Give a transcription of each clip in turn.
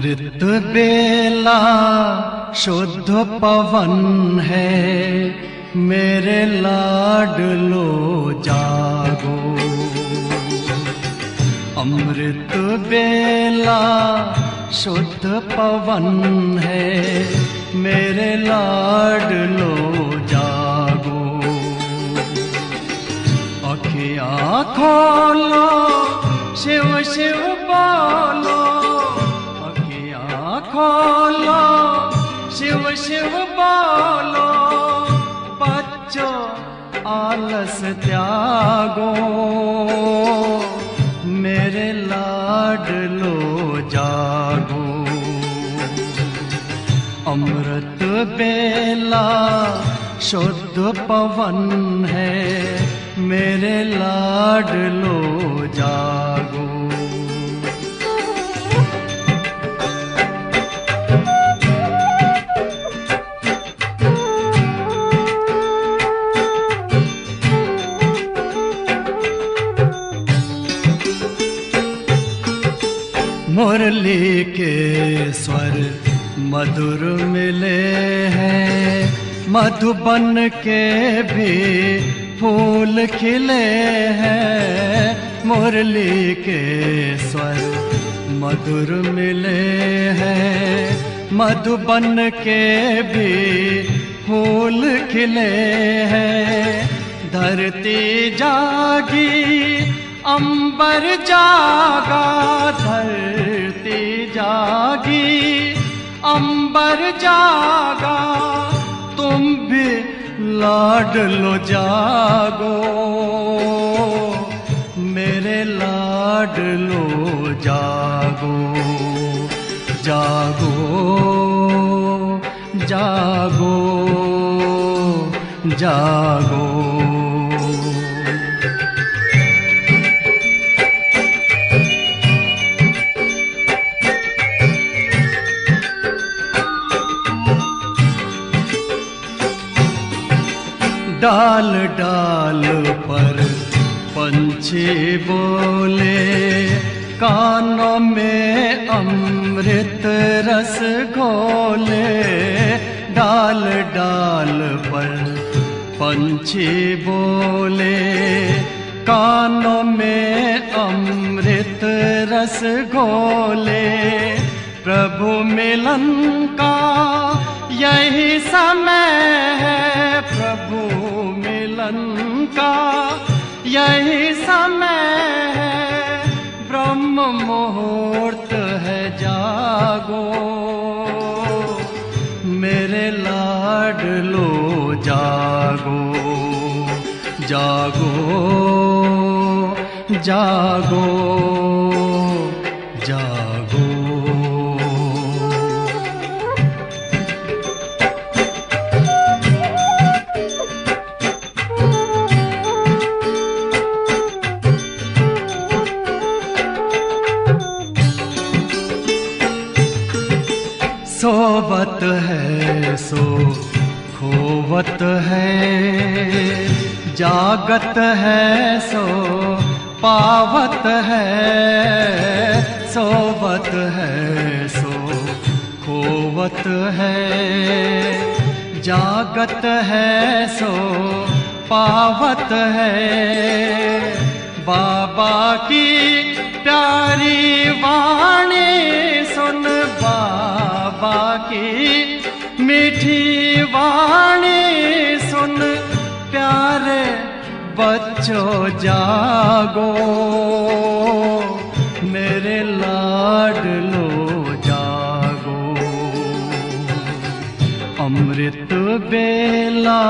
अमृत बेला शुद्ध पवन है, मेरे लाडलो जागो। अमृत बेला शुद्ध पवन है, मेरे लाडलो जागो। अखियाँ खोलो, शिव शिव बोलो, अखियाँ खोलो, शिव शिव बोलो। बच्चों आलस त्यागो, मेरे लाडलो जागो। अमृत बेला शुद्ध पवन है, मेरे लाडलो जागो। मुरली के स्वर मधुर मिले हैं, मधुबन के भी फूल खिले हैं। मुरली के स्वर मधुर मिले हैं, मधुबन के भी फूल खिले हैं। धरती जागी, अंबर जागा, धरती जागी, अंबर जागा। तुम भी लाडलो जागो, मेरे लाडलो जागो। जागो जागो जागो। डाल डाल पर पंछी बोले, कानों में अमृत रस घोले। डाल डाल पर पंछी बोले, कानों में अमृत रस घोले। प्रभु मिलन का यही समय है, प्रभु मिलन का यही समय है। ब्रह्म मुहूर्त है, जागो, मेरे लाडलो जागो। जागो जागो जागो। सोवत है सो खोवत है, जागत है सो पावत है। सोवत है सो खोवत है, जागत है सो पावत है। बाबा की प्यारी वाणी सुन, बाबा की मीठी वाणी सुन। प्यारे बच्चों जागो, मेरे लाडलो जागो। अमृत बेला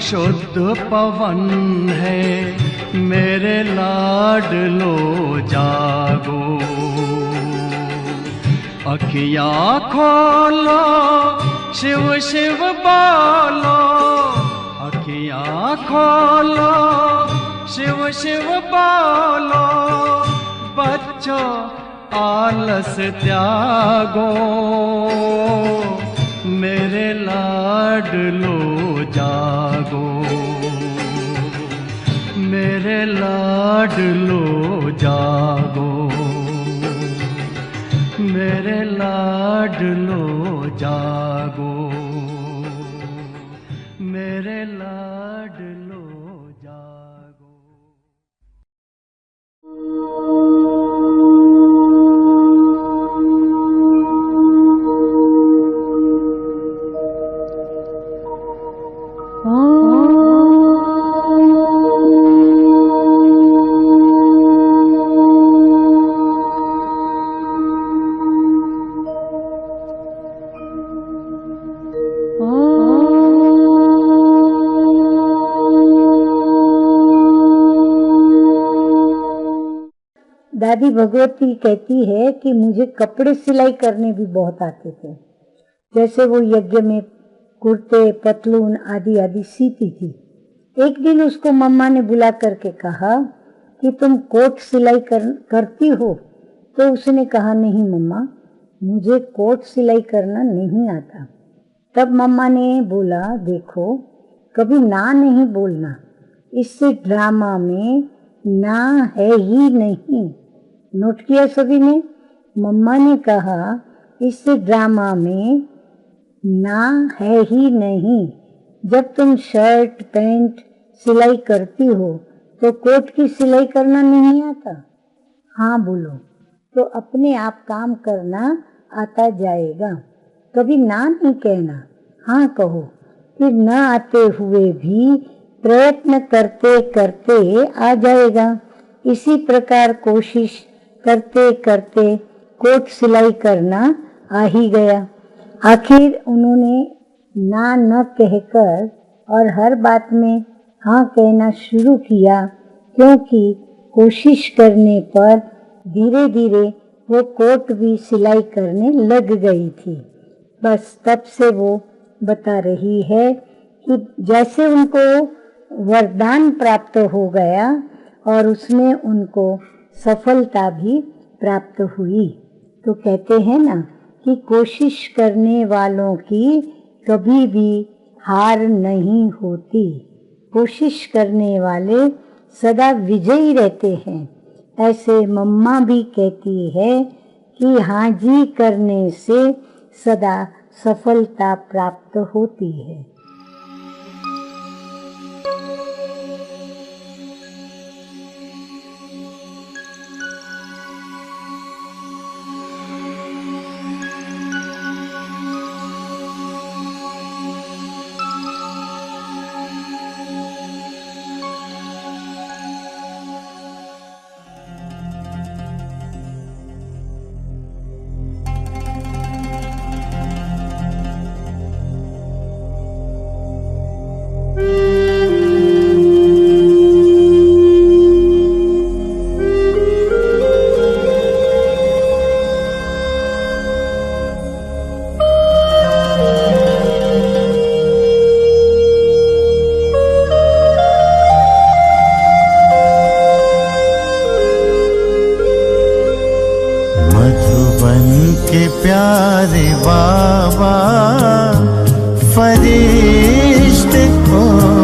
शुद्ध पवन है, मेरे लाडलो जागो। अखियाँ खोलो, शिव शिव बोलो, अखियाँ खोलो, शिव शिव बोलो। बच्चों आलस त्यागो, मेरे लाडलो जागो। मेरे लाडलो जागो, मेरे लाडलो लाडलो जागो, मेरे लाडलो जागो। दादी भगवती कहती है कि मुझे कपड़े सिलाई करने भी बहुत आते थे। जैसे वो यज्ञ में कुर्ते, पतलून आदि आदि सीती थी। एक दिन उसको मम्मा ने बुला करके कहा कि तुम कोट सिलाई करती हो? तो उसने कहा नहीं मम्मा, मुझे कोट सिलाई करना नहीं आता। तब मम्मा ने बोला देखो, कभी ना नहीं बोलना, इससे ड्रामा में ना है ही नहीं। नोट किया सभी ने? मम्मा ने कहा इससे ड्रामा में ना है ही नहीं। जब तुम शर्ट पैंट सिलाई करती हो तो कोट की सिलाई करना नहीं आता? हाँ बोलो, तो अपने आप काम करना आता जाएगा। कभी ना नहीं कहना, हाँ कहो। फिर न आते हुए भी प्रयत्न करते करते आ जाएगा। इसी प्रकार कोशिश करते करते कोट सिलाई करना आ ही गया। आखिर उन्होंने ना न कहकर और हर बात में हाँ कहना शुरू किया, क्योंकि कोशिश करने पर धीरे धीरे वो कोट भी सिलाई करने लग गई थी। बस तब से वो बता रही है कि जैसे उनको वरदान प्राप्त हो गया और उसमें उनको सफलता भी प्राप्त हुई। तो कहते हैं ना कि कोशिश करने वालों की कभी भी हार नहीं होती। कोशिश करने वाले सदा विजयी रहते हैं। ऐसे मम्मा भी कहती है कि हाँ जी करने से सदा सफलता प्राप्त होती है। प्यारे बाबा फरिश्ते को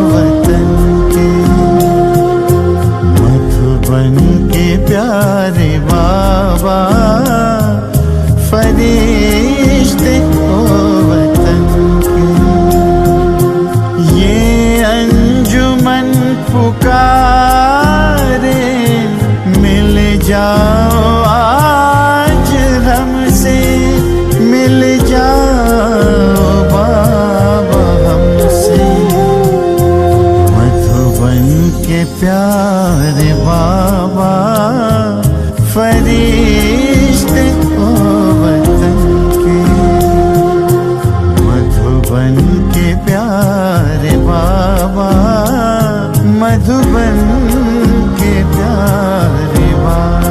वतन के, मधुबन के प्यारे बाबा फरिश्ते को वतन के। ये अंजुमन पुकारे मिल जाओ आज हमसे, मिल जाओ बाबा हमसे। मधुबन के प्यारे बाबा फरिश्ते को वतन के, मधुबन के प्यारे बाबा, मधुबन के प्यारे बाबा।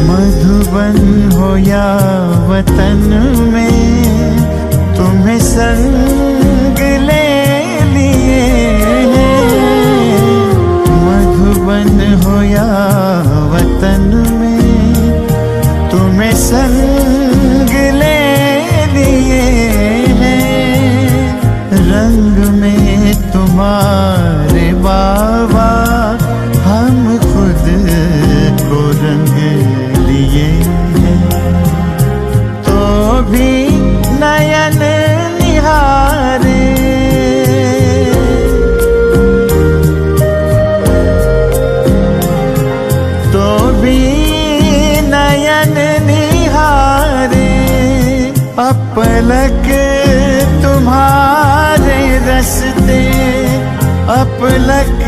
मधुबन हो या वतन में तुम्हें संग ले लिए हैं, जीवन हो या वतन में, तुम्हें संग ले लिए हैं। रंग में तुम्हारे बाबा, हम खुद को रंग लिए हैं। तो भी नयन निहारे, तो भी नयन निहारे। अपलक तुम्हारे रस्ते, अपलक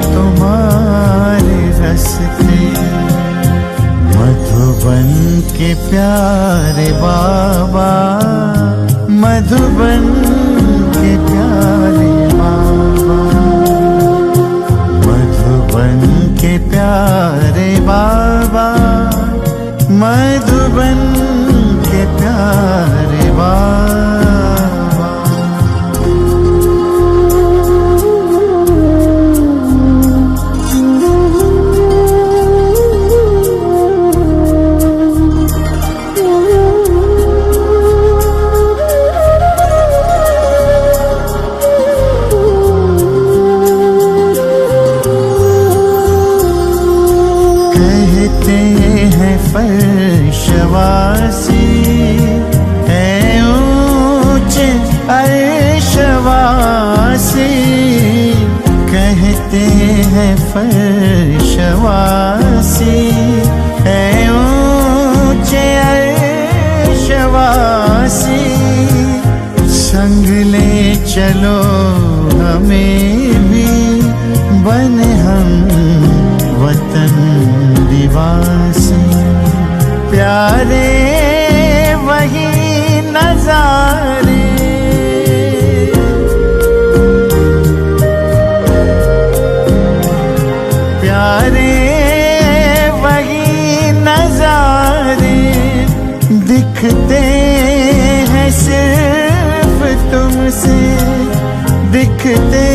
तुम्हारे रस्ते। मधुबन के प्यारे बाबा, मधुबन के प्यारे बाबा, मधुबन के प्यारे बाबा, मधुबन के प्यारे बाबा। फर्शवासी है ऊंचे अर्शवासी, कहते हैं फर्शवासी है ऊंचे अर्शवासी। संग ले चलो हमें भी, बने हम वतन निवासी। प्यारे वही नजारे, प्यारे वही नजारे। दिखते हैं सिर्फ तुमसे, दिखते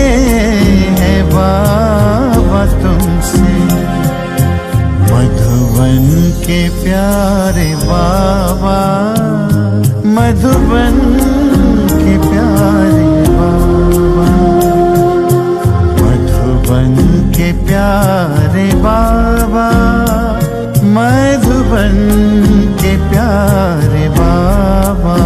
हैं बाबा तुमसे। मधुबन के प्यारे बाबा, मधुबन के प्यारे बाबा, मधुबन के प्यारे बाबा, मधुबन के प्यारे बाबा।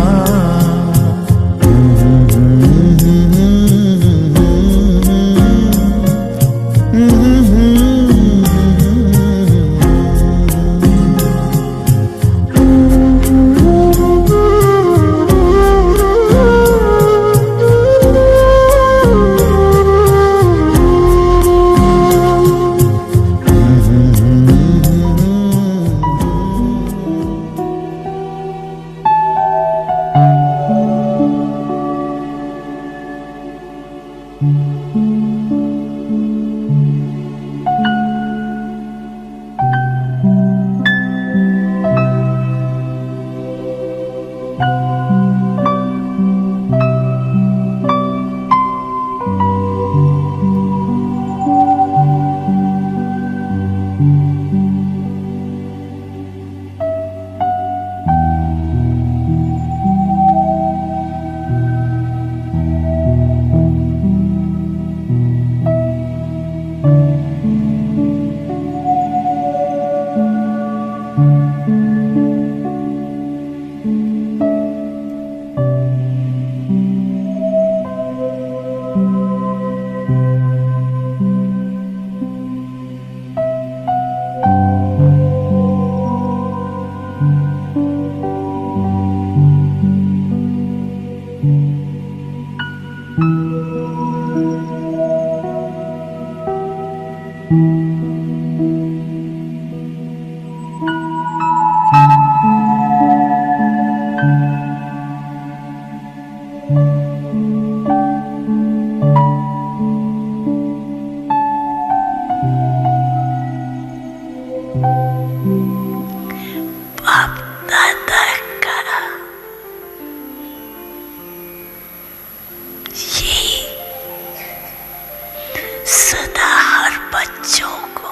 सदा हर बच्चों को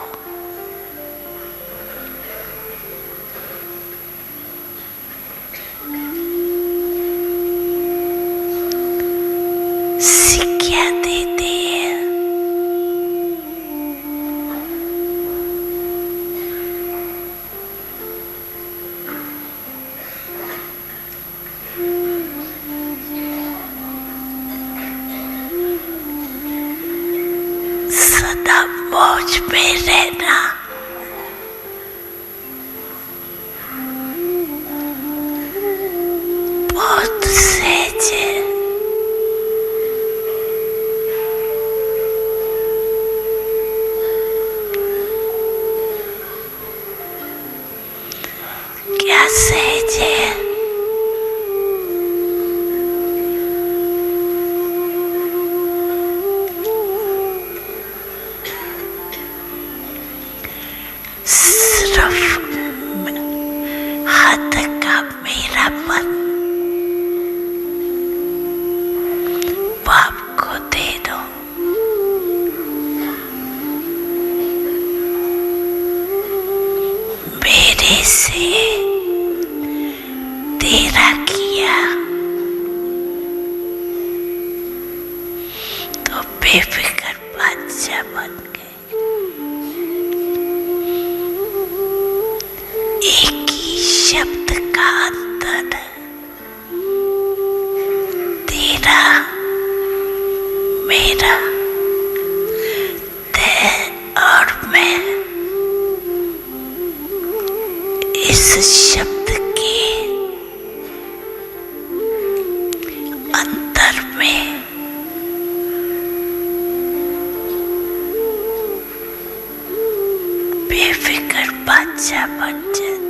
में रहना बहुत सहज है। क्या सहज है? सिर्फ हाथ का मेरा मन बाप को दे दो। मेरे से तेरा किया तो बेफिक्र बादशाह बन गए। एक ही शब्द का अंतर, तेरा मेरा, ते और मैं। इस शब्द के अंतर में बेफिक्र बादशाह बन जाते।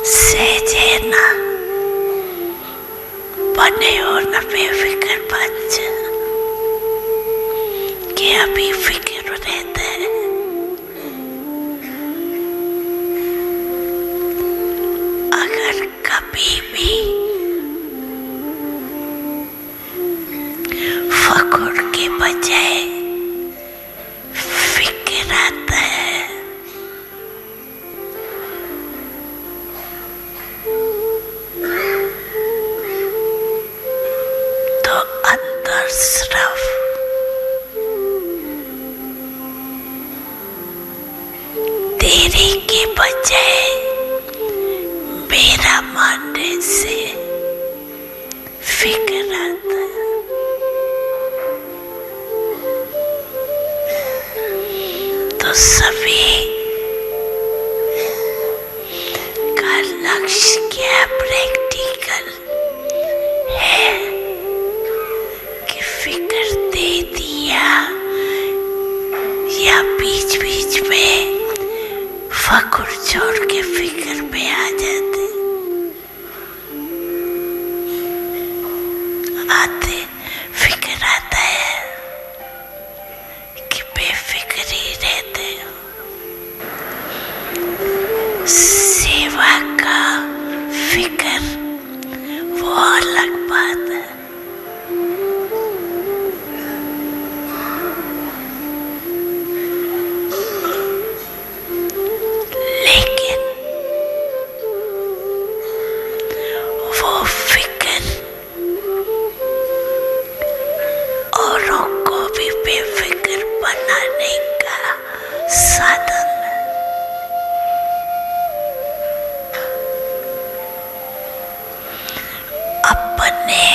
सहजे ना बने हो ना बेफिक्र बादशाह कि अभी फिक्र रहता है। अगर कभी भी फकुर के बजाय फिक्र आता है तो अंदर सिर्फ तेरे के बजाय मेरा मानने से फिक्र आता है। तो सभी का लक्ष्य क्या प्रैक्टिकल है कि फिक्र दे दिया या बीच बीच में फकुर छोड़ के फिक्र में आ जाते आते। फिक्र आता है कि बेफिक्र ही रहते हो। सेवा का फिक्र वो अलग बात है। लेकिन वो फिक्र औरों को भी बेफिक्र बनाने का साधन है। अपने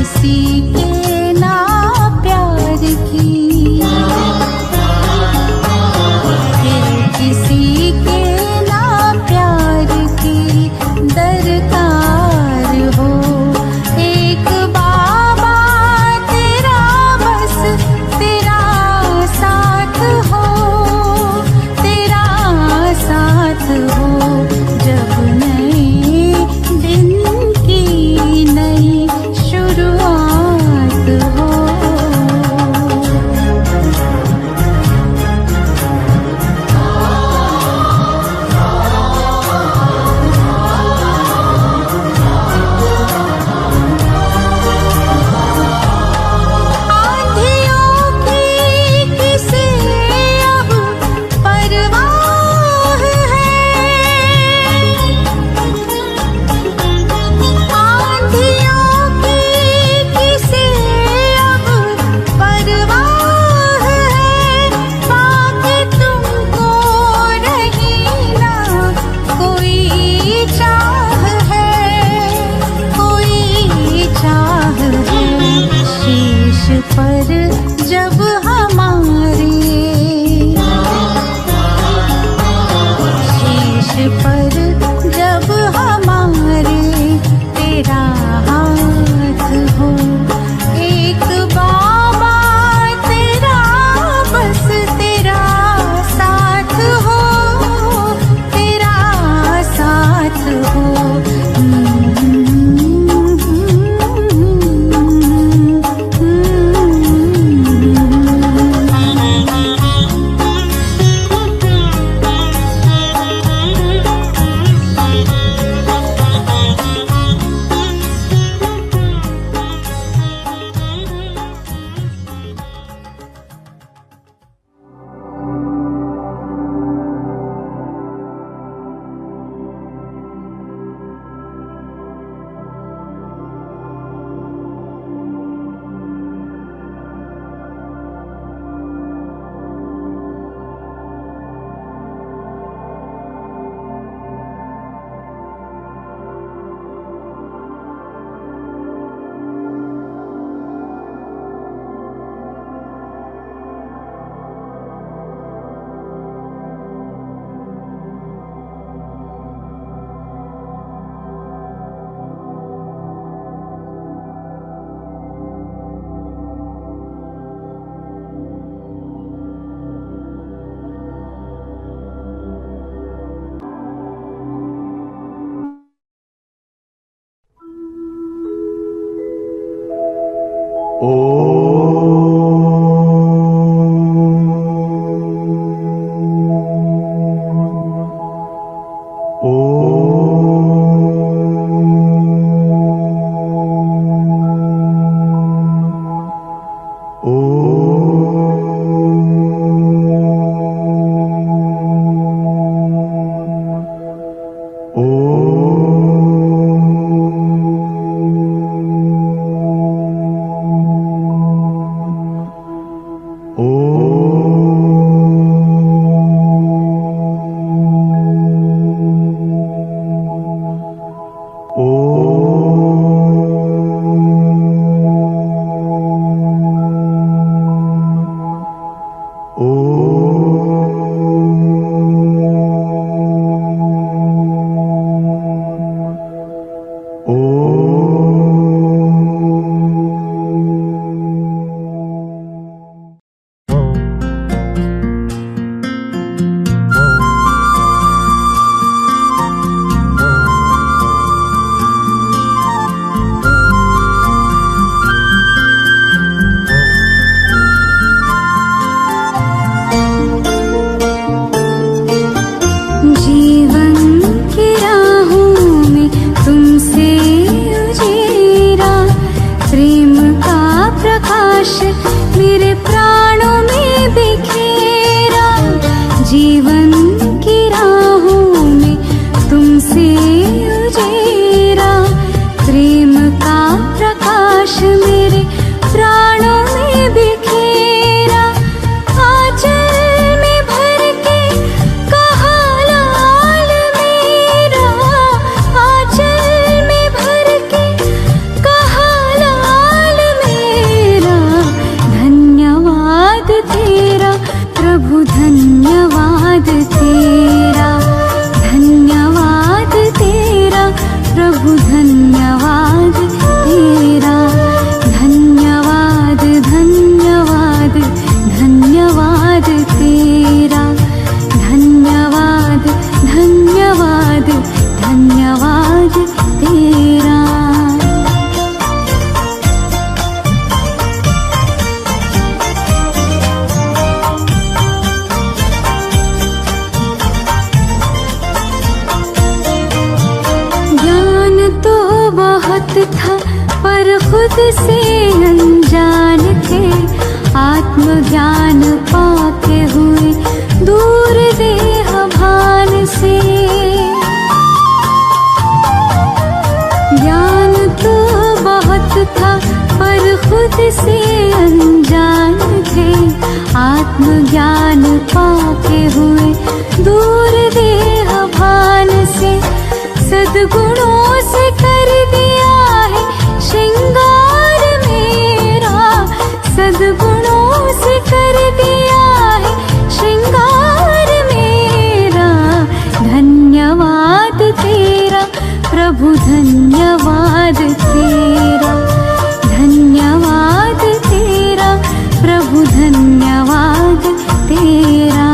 किसी के ना प्यार की, फिर किसी के ना प्यार की दरकार हो। एक बाबा तेरा बस तेरा साथ हो, तेरा साथ हो। जब नए दिन की नई शुरुआत हो। आंधियों की किसे अब परवाह है, आंधियों की किसे अब परवाह है। पाके तुमको नहीं ना कोई चाह है, कोई चाह है। शीश पर जब हमारे, शीश पर जब हमारे तेरा हाथ हो। एक बाबा तेरा बस तेरा साथ हो, तेरा साथ हो। से अनजान थे, आत्मज्ञान पाके हुए दूर देह भान से। ज्ञान तो बहुत था पर खुद से अनजान थे, आत्मज्ञान पाके हुए दूर देह भान से। सद्गुणों से कर दिया है श्रृंगार मेरा, सद्गुणों से कर दिया है श्रृंगार मेरा। धन्यवाद तेरा प्रभु, धन्यवाद तेरा, धन्यवाद तेरा प्रभु, धन्यवाद तेरा।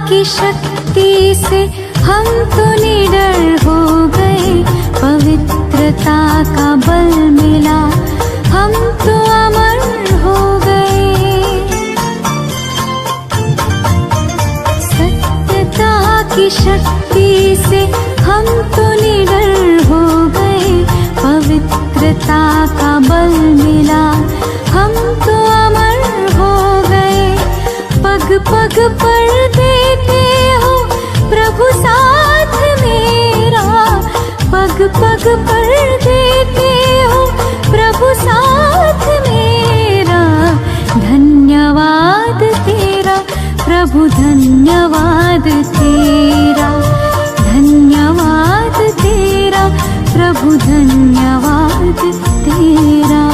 की शक्ति से हम तो निडर हो गए, पवित्रता का बल मिला हम तो अमर हो गए। सत्यता की शक्ति से हम तो निडर हो गए, पवित्रता का बल मिला हम तो अमर हो गए। पग पग पर देते हो प्रभु साथ मेरा, पग पग पर देते हो प्रभु साथ मेरा। धन्यवाद तेरा प्रभु, धन्यवाद तेरा, धन्यवाद तेरा प्रभु, धन्यवाद तेरा।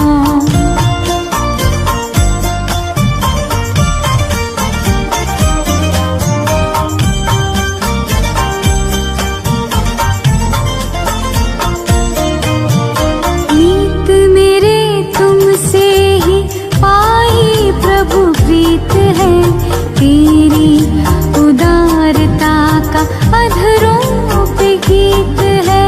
प्रीत है तेरी उदारता का अधरों पे गीत है।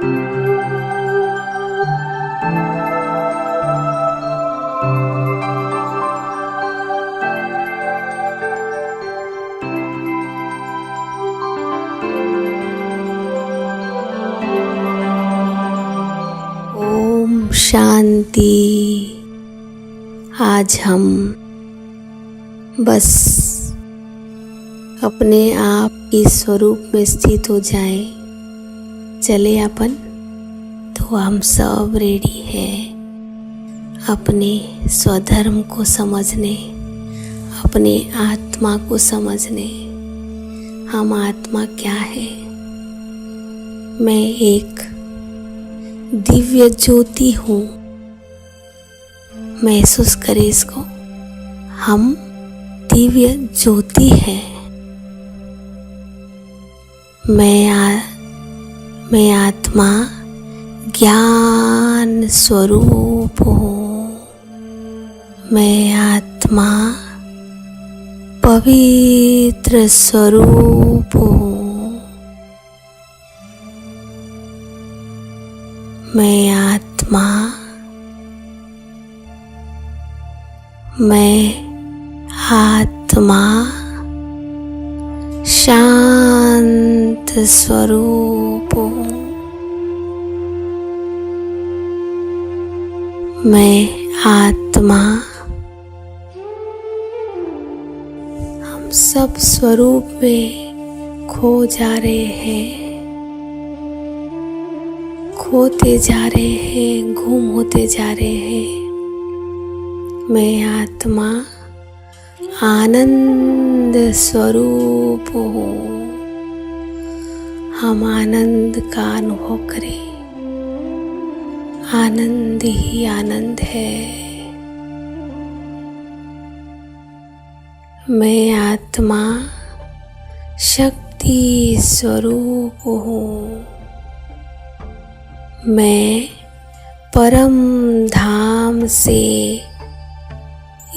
ओम शांति। आज हम बस अपने आप के स्वरूप में स्थित हो जाएं। चले अपन, तो हम सब रेडी हैं अपने स्वधर्म को समझने, अपने आत्मा को समझने। हम आत्मा क्या है? मैं एक दिव्य ज्योति हूँ। महसूस करें इसको, हम दिव्य ज्योति हैं। मैं आत्मा ज्ञान स्वरूप हूँ। मैं आत्मा पवित्र स्वरूप हूँ। मैं आत्मा शांत स्वरूप हूँ। मैं आत्मा, हम सब स्वरूप में खो जा रहे हैं, खोते जा रहे हैं, गुम होते जा रहे हैं। मैं आत्मा आनंद स्वरूप हूँ। हम आनंद का अनुभव करें। आनंद ही आनंद है। मैं आत्मा शक्ति स्वरूप हूँ। मैं परम धाम से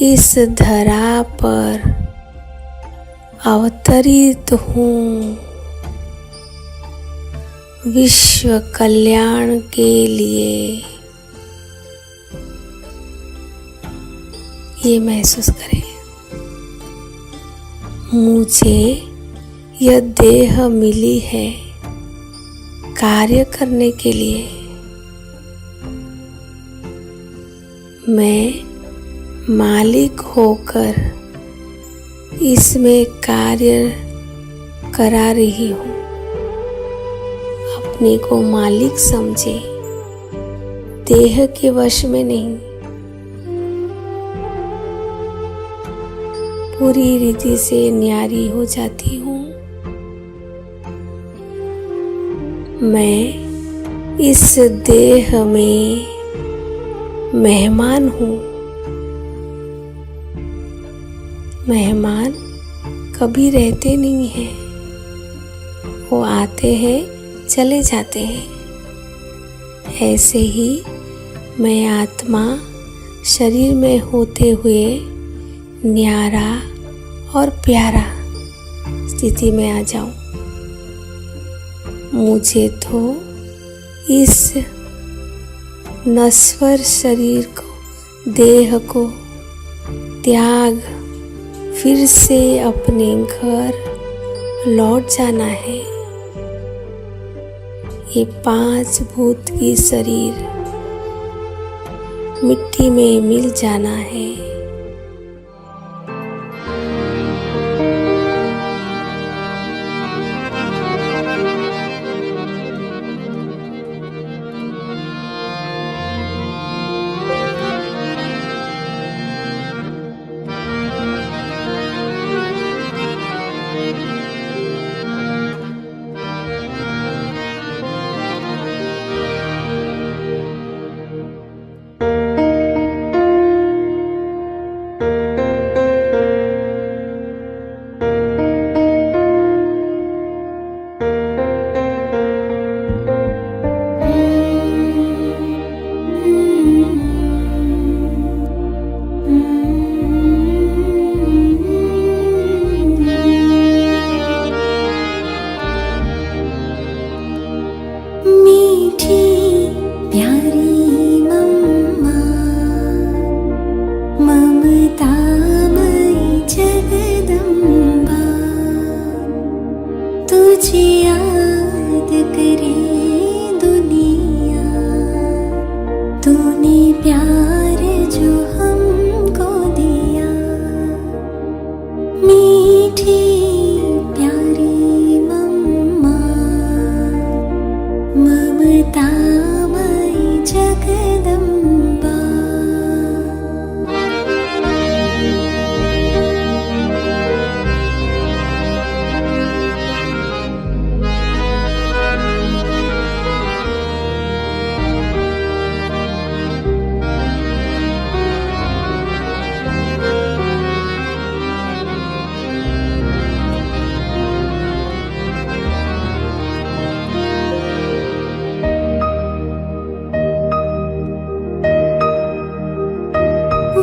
इस धरा पर अवतरित हूँ। विश्व कल्याण के लिए ये महसूस करें। मुझे यह देह मिली है कार्य करने के लिए। मैं मालिक होकर इसमें कार्य करा रही हूँ। अपने को मालिक समझे, देह के वश में नहीं। पूरी रीति से न्यारी हो जाती हूँ। मैं इस देह में मेहमान हूँ। मेहमान कभी रहते नहीं हैं, वो आते हैं चले जाते हैं। ऐसे ही मैं आत्मा शरीर में होते हुए न्यारा और प्यारा स्थिति में आ जाऊं। मुझे तो इस नश्वर शरीर को, देह को त्याग फिर से अपने घर लौट जाना है। ये 5 भूत की शरीर मिट्टी में मिल जाना है। प्यार जो हमको दिया, मीठी प्यारी मम्मा, ममतामयी जगदम्बा।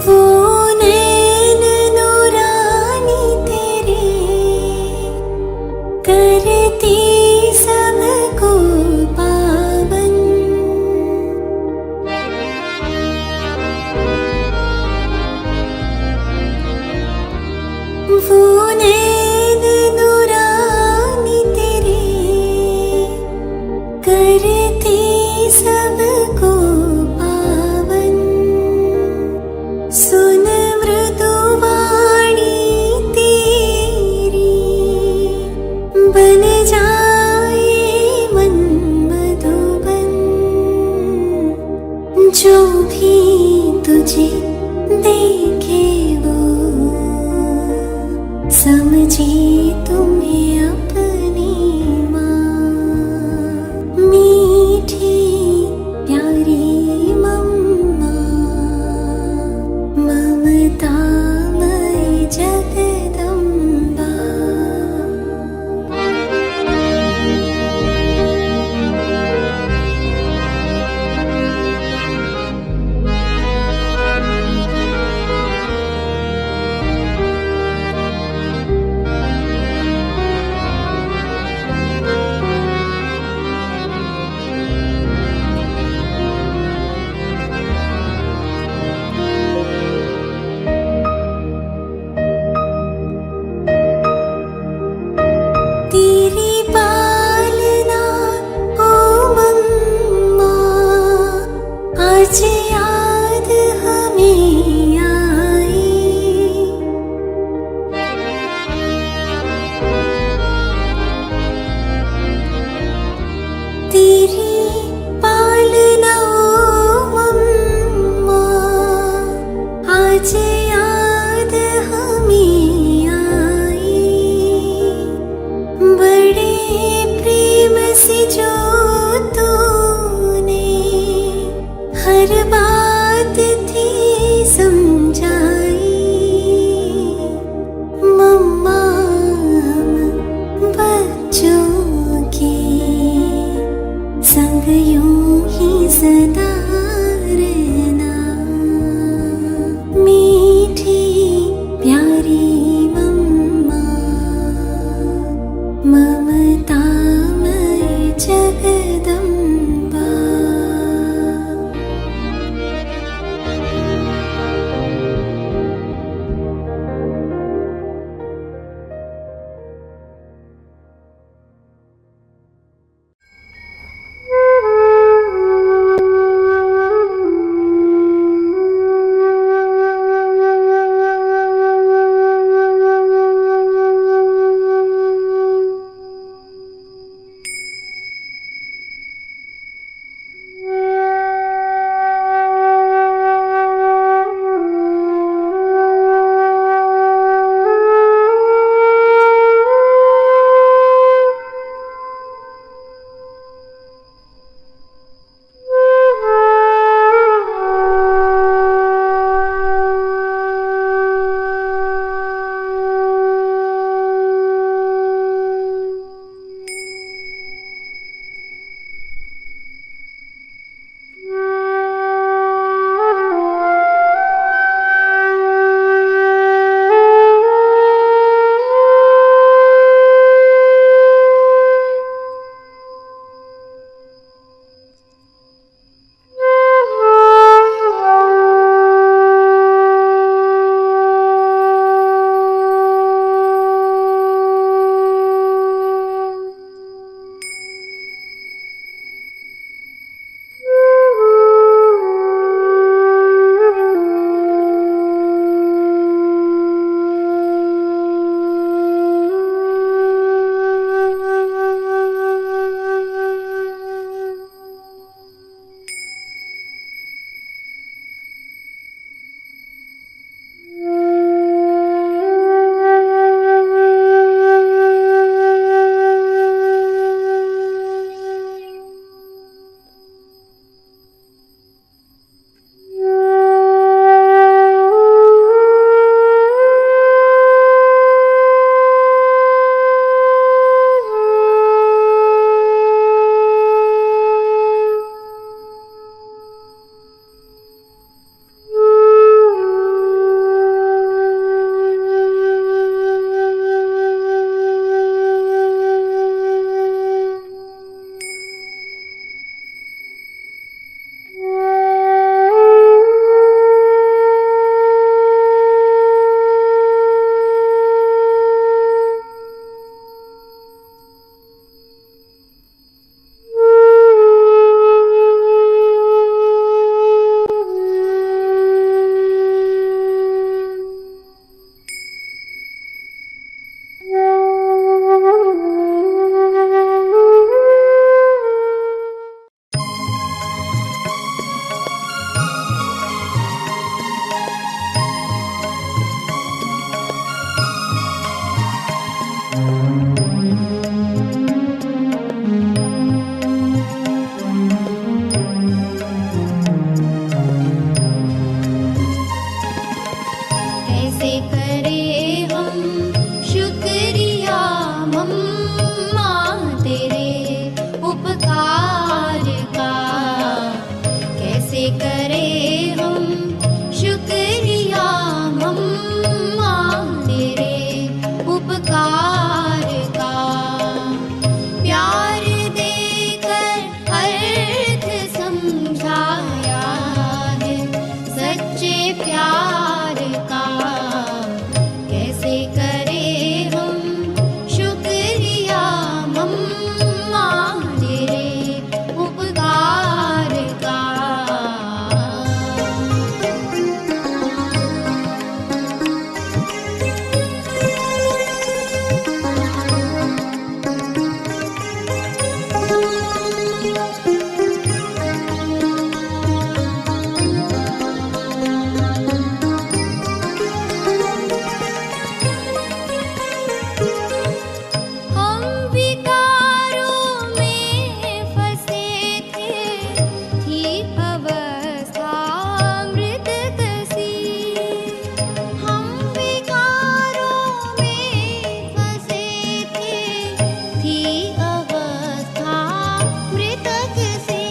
वो नैन नूरानी तेरे करती सबको पावन, वो नैन नूरानी तेरे करती सबको पावन। सुन मृदुवाणी तेरी, बन जाए मन मधुबन। जो भी तुझे देखे वो समझे तुम्हें अपनी माँ। मीठी प्यारी मम्मा, ममतामयी जगदम्बा। करे हम शुक्रिया मम्मा तेरे उपकार का। प्यार देकर अर्थ समझाया है सच्चे प्यार का। कैसे करे हम शुक्रिया मम्मा तेरे उपकार का। हम विकारों में फंसे थे, थी अवस्था मृतक सी। हम विकारों में फंसे थे, थी अवस्था मृतक सी।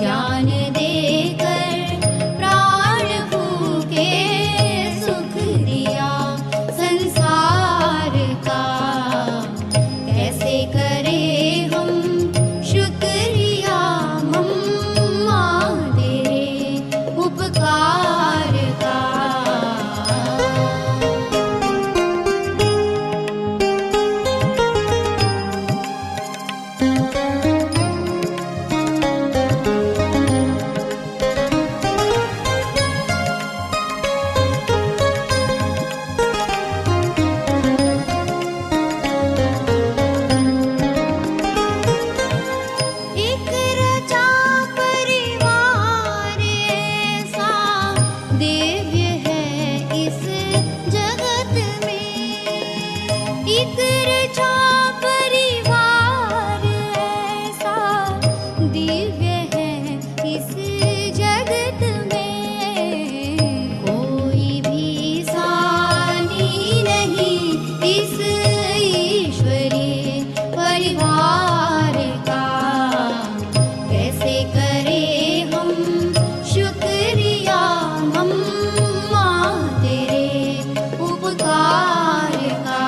ज्ञान देकर प्राण फूके सुख दिया संसार का। कैसे करे हम शुक्रिया मम्मा तेरे उपकार का। एक रचा परिवार ऐसा दिव्य है इस जगत में। एक रचा परिवार ऐसा दिव्य है इस जगत में। कोई भी सानी नहीं इस ईश्वरीय परिवार का। कैसे करे हम शुक्रिया मम्मा तेरे उपकार का।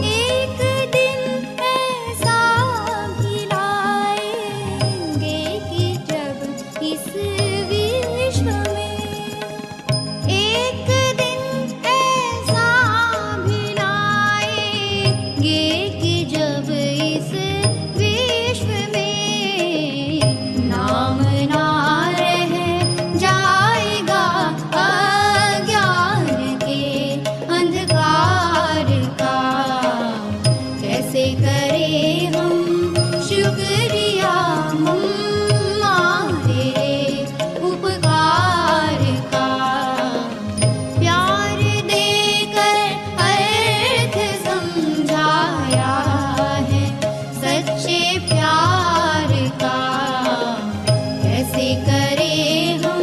एक दिन ऐसा भी लाएंगे कि जब इस विश्व में। एक दिन ऐसा भी लाएंगे कि जब इस विश्व में नाम ना रह जाएगा अज्ञान के अंधकार का। कैसे करे हम शुक्रिया मम्मा तेरे उपकार का। प्यार देकर अर्थ समझाया है सच्चे प्यार का। कैसे करे हम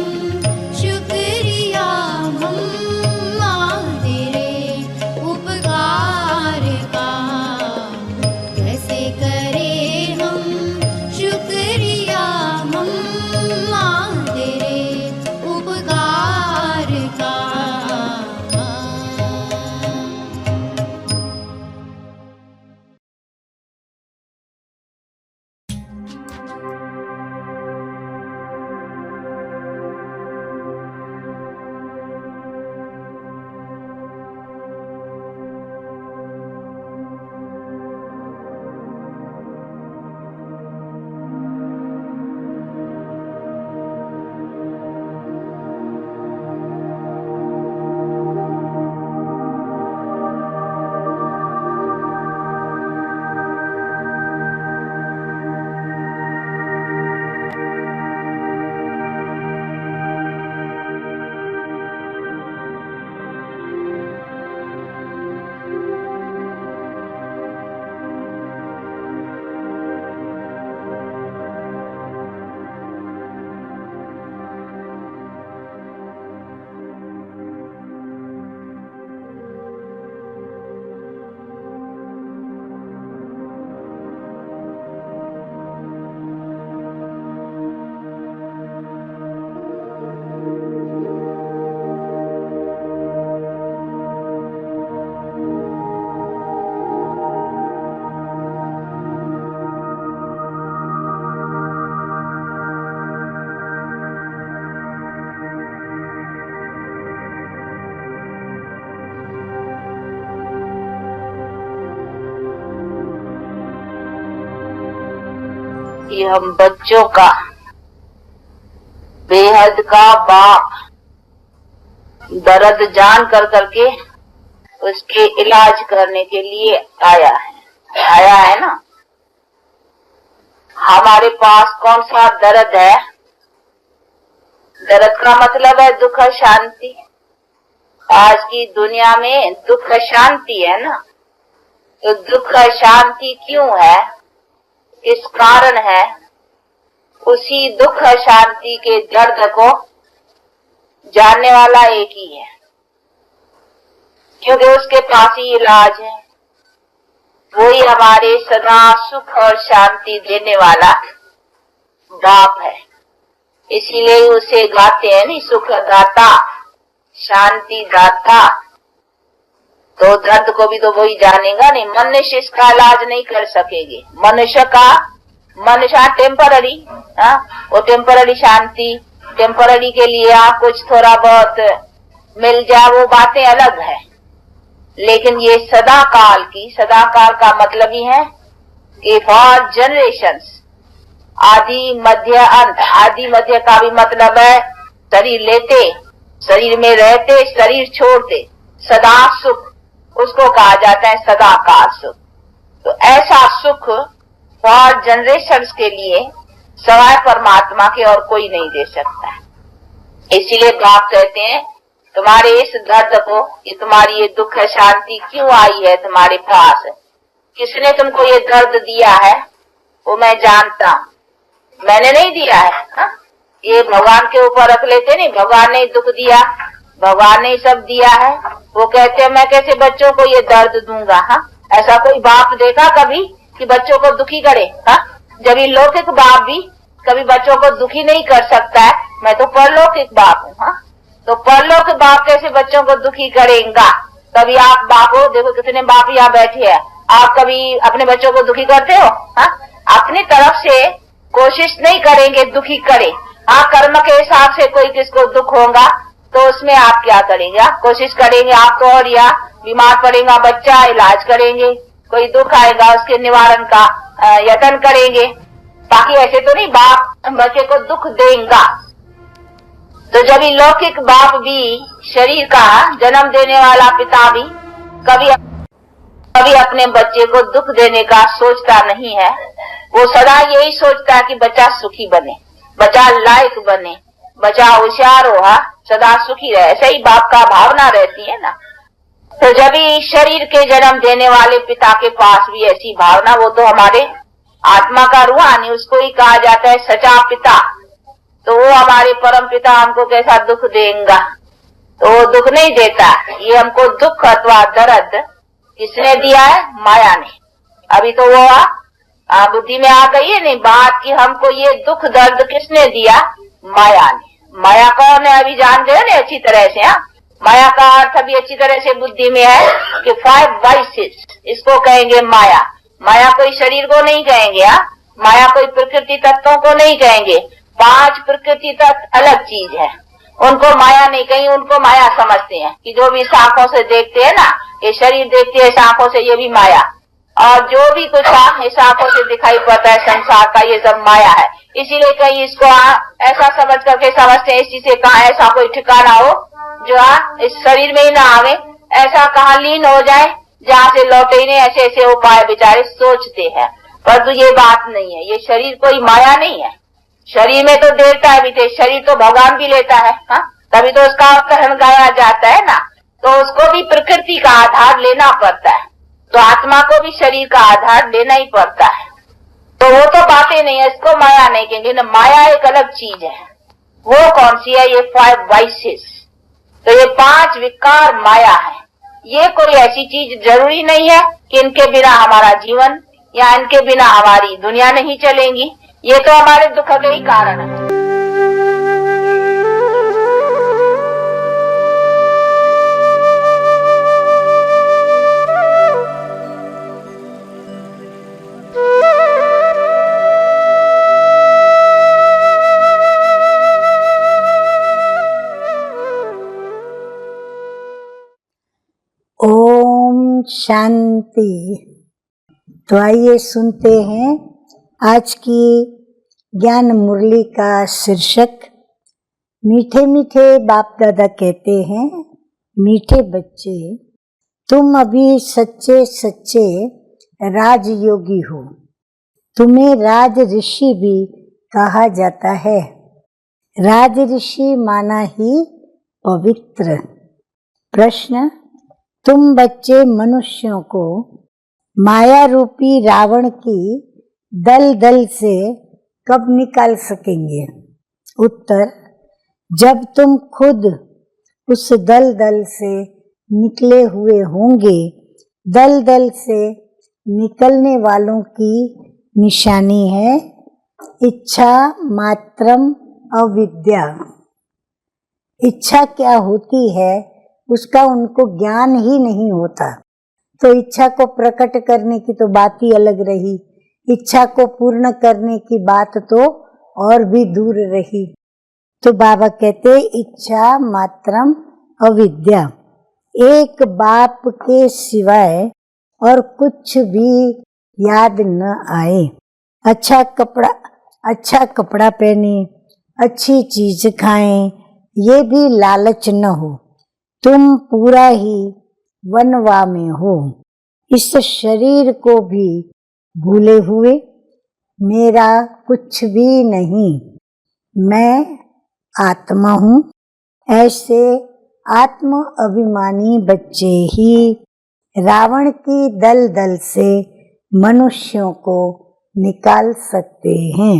शुक्रिया मम्मा तेरे उपकार का। कि हम बच्चों का बेहद का बाप दर्द जान कर करके उसके इलाज करने के लिए आया है ना। हमारे पास कौन सा दर्द है? दर्द का मतलब है दुख शांति। आज की दुनिया में दुख शांति है ना, तो दुख शांति क्यों है, किस कारण है? उसी दुख शांति के दर्द को जानने वाला एक ही है, क्योंकि उसके पास ही इलाज है। वही हमारे सदा सुख और शांति देने वाला बाप है। इसीलिए उसे गाते हैं नहीं, सुख दाता शांति दाता। तो दर्द को भी तो वही जानेगा नहीं। मनुष्य इसका इलाज नहीं कर सकेंगे। मनुष्य टेम्पररी, वो टेम्पररी शांति, टेम्पररी के लिए आप कुछ थोड़ा बहुत मिल जाए, वो बातें अलग है। लेकिन ये सदा काल का मतलब ही है कि फॉर जनरेशंस, आदि मध्य अंत। आदि मध्य का भी मतलब है शरीर लेते, शरीर में रहते, शरीर छोड़ते, सदा सुख, उसको कहा जाता है सदा काल सुख। तो ऐसा सुख फॉर जनरेशंस के लिए सवाय परमात्मा के और कोई नहीं दे सकता है। इसीलिए बाप कहते हैं तुम्हारे इस दर्द को, ये तुम्हारी ये दुख शांति क्यों आई है तुम्हारे पास, किसने तुमको ये दर्द दिया है वो मैं जानता हूँ, मैंने नहीं दिया है। हा? ये भगवान के ऊपर रख लेते नहीं, भगवान ने दुख दिया, भगवान ने सब दिया है। वो कहते हैं मैं कैसे बच्चों को ये दर्द दूंगा। हा? ऐसा कोई बाप देखा कभी कि बच्चों को दुखी करे? हा? जब ये लौकिक बाप भी कभी बच्चों को दुखी नहीं कर सकता है, मैं तो परलौकिक बाप हूँ। हा? तो परलोक बाप कैसे बच्चों को दुखी करेगा? कभी आप बाप हो, देखो कितने बाप यहाँ बैठे हैं, आप कभी अपने बच्चों को दुखी करते हो? हा? अपनी तरफ से कोशिश नहीं करेंगे दुखी करे। हाँ, कर्म के हिसाब से कोई किसको दुख होगा तो उसमें आप क्या करेंगे? आप कोशिश करेंगे, आपको और या बीमार पड़ेगा बच्चा, इलाज करेंगे, कोई दुख आएगा उसके निवारण का यत्न करेंगे। बाकी ऐसे तो नहीं बाप बच्चे को दुख देगा। तो जब ये लौकिक बाप भी, शरीर का जन्म देने वाला पिता भी कभी अपने बच्चे को दुख देने का सोचता नहीं है। वो सदा यही सोचता है कि बच्चा सुखी बने, बच्चा लायक बने, बच्चा होशियार हो, सदा सुखी रहे। ऐसे ही बाप का भावना रहती है ना। तो जब ही शरीर के जन्म देने वाले पिता के पास भी ऐसी भावना, वो तो हमारे आत्मा का रूहानी, उसको ही कहा जाता है सच्चा पिता। तो वो हमारे परम पिता हमको कैसा दुख देगा? तो वो दुख नहीं देता। ये हमको दुख अथवा दर्द किसने दिया है? माया ने। अभी तो वो बुद्धि में आ गई है नहीं बात कि हमको ये दुख दर्द किसने दिया? माया ने। माया कौन है? अभी जान गए ना अच्छी तरह से। माया का अर्थ अभी अच्छी तरह से बुद्धि में है कि 5 वाइसेस, इसको कहेंगे माया। माया कोई शरीर को नहीं कहेंगे, माया कोई प्रकृति तत्वों को नहीं कहेंगे। 5 प्रकृति तत्व अलग चीज है, उनको माया नहीं कहीं, उनको माया समझते हैं कि जो भी इस आंखों से देखते हैं ना, ये शरीर देखते है इस आंखों से, ये भी माया। और जो भी कुछ इस आंखों से दिखाई पड़ता है संसार का, ये सब माया है। इसीलिए कहीं इसको ऐसा समझ करके समझते हैं, इसी से कहा ऐसा कोई ठिकाना हो जो इस शरीर में ही ना आवे, ऐसा कहाँ लीन हो जाए जहाँ से लौटे ही नहीं। ऐसे ऐसे उपाय बेचारे सोचते हैं, परंतु ये बात नहीं है। ये शरीर कोई माया नहीं है। शरीर में तो देवता भी थे, शरीर तो भगवान भी लेता है। तभी तो उसका कहन गाया जाता है ना। तो उसको भी प्रकृति का आधार लेना पड़ता है, तो आत्मा को भी शरीर का आधार लेना ही पड़ता है। तो वो तो बातें नहीं है, इसको माया नहीं कहेंगे ना। माया एक अलग चीज है। वो कौन सी है? ये 5 वाइसेस। तो ये 5 विकार माया है। ये कोई ऐसी चीज जरूरी नहीं है कि इनके बिना हमारा जीवन या इनके बिना हमारी दुनिया नहीं चलेगी। ये तो हमारे दुख के ही कारण है। ओम शांति। तो आइए सुनते हैं आज की ज्ञान मुरली का शीर्षक मीठे मीठे बाप दादा कहते हैं, मीठे बच्चे तुम अभी सच्चे सच्चे राजयोगी हो। तुम्हें राज ऋषि भी कहा जाता है। राज ऋषि माना ही पवित्र। प्रश्न, तुम बच्चे मनुष्यों को माया रूपी रावण की दल दल से कब निकाल सकेंगे? उत्तर, जब तुम खुद उस दल दल से निकले हुए होंगे। दल दल से निकलने वालों की निशानी है इच्छा मात्रम अविद्या। इच्छा क्या होती है उसका उनको ज्ञान ही नहीं होता, तो इच्छा को प्रकट करने की तो बात ही अलग रही, इच्छा को पूर्ण करने की बात तो और भी दूर रही। तो बाबा कहते इच्छा मात्रम अविद्या, एक बाप के सिवाय और कुछ भी याद न आए। अच्छा कपड़ा पहने, अच्छी चीज खाएं, ये भी लालच न हो। तुम पूरा ही वनवा में हो, इस शरीर को भी भूले हुए। मेरा कुछ भी नहीं, मैं आत्मा हूँ। ऐसे आत्म अभिमानी बच्चे ही रावण की दल दल से मनुष्यों को निकाल सकते हैं।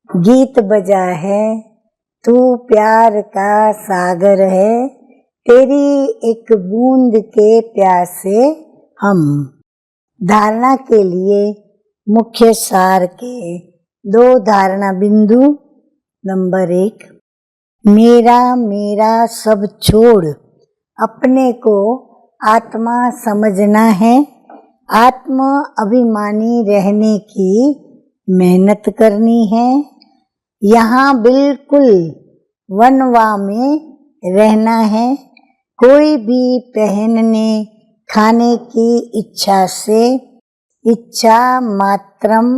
गीत बजा है, तू प्यार का सागर है, तेरी एक बूंद के प्यासे हम। धारणा के लिए मुख्य सार के 2 धारणा बिंदु। नंबर 1, मेरा मेरा सब छोड़ अपने को आत्मा समझना है। आत्म अभिमानी रहने की मेहनत करनी है। यहाँ बिल्कुल वनवा में रहना है। कोई भी पहनने खाने की इच्छा से इच्छा मात्रम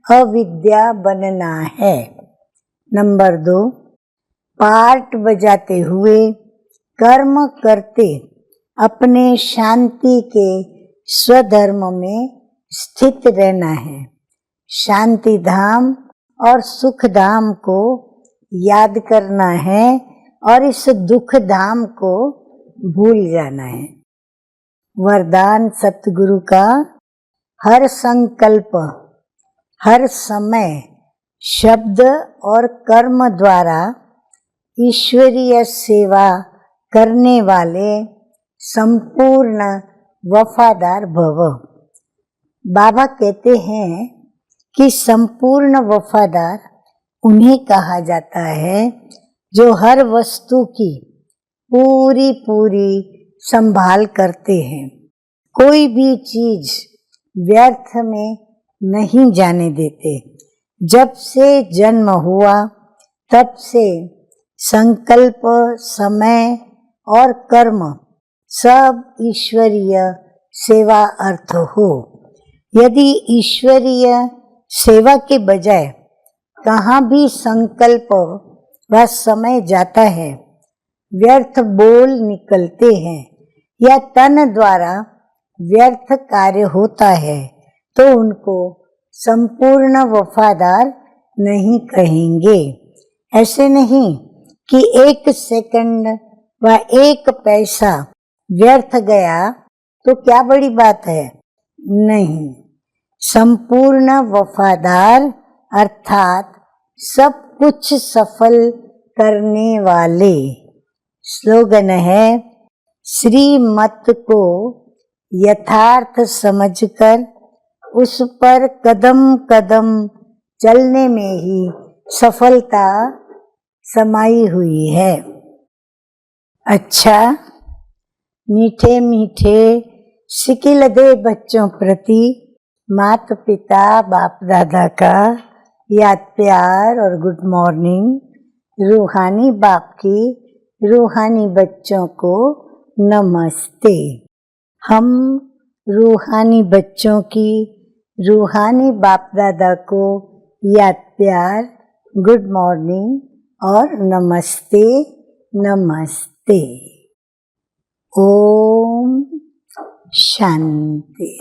अविद्या बनना है। नंबर 2, पार्ट बजाते हुए कर्म करते अपने शांति के स्वधर्म में स्थित रहना है। शांति धाम और सुख धाम को याद करना है और इस दुख धाम को भूल जाना है। वरदान सतगुरु का, हर संकल्प हर समय शब्द और कर्म द्वारा ईश्वरीय सेवा करने वाले संपूर्ण वफादार भव। बाबा कहते हैं कि संपूर्ण वफादार उन्हें कहा जाता है जो हर वस्तु की पूरी पूरी संभाल करते हैं। कोई भी चीज व्यर्थ में नहीं जाने देते। जब से जन्म हुआ तब से संकल्प, समय और कर्म सब ईश्वरीय सेवा अर्थ हो। यदि ईश्वरीय सेवा के बजाय कहाँ भी संकल्प व समय जाता है, व्यर्थ बोल निकलते हैं या तन द्वारा व्यर्थ कार्य होता है, तो उनको संपूर्ण वफादार नहीं कहेंगे। ऐसे नहीं कि 1 सेकंड व 1 पैसा व्यर्थ गया तो क्या बड़ी बात है, नहीं। संपूर्ण वफादार अर्थात सब कुछ सफल करने वाले। स्लोगन है, श्रीमत को यथार्थ समझकर उस पर कदम कदम चलने में ही सफलता समाई हुई है। अच्छा, मीठे मीठे सिकिलदे बच्चों प्रति माता पिता बाप दादा का याद प्यार और गुड मॉर्निंग। रूहानी बाप की रूहानी बच्चों को नमस्ते। हम रूहानी बच्चों की रूहानी बाप दादा को याद प्यार, गुड मॉर्निंग और नमस्ते नमस्ते। ओम शांति।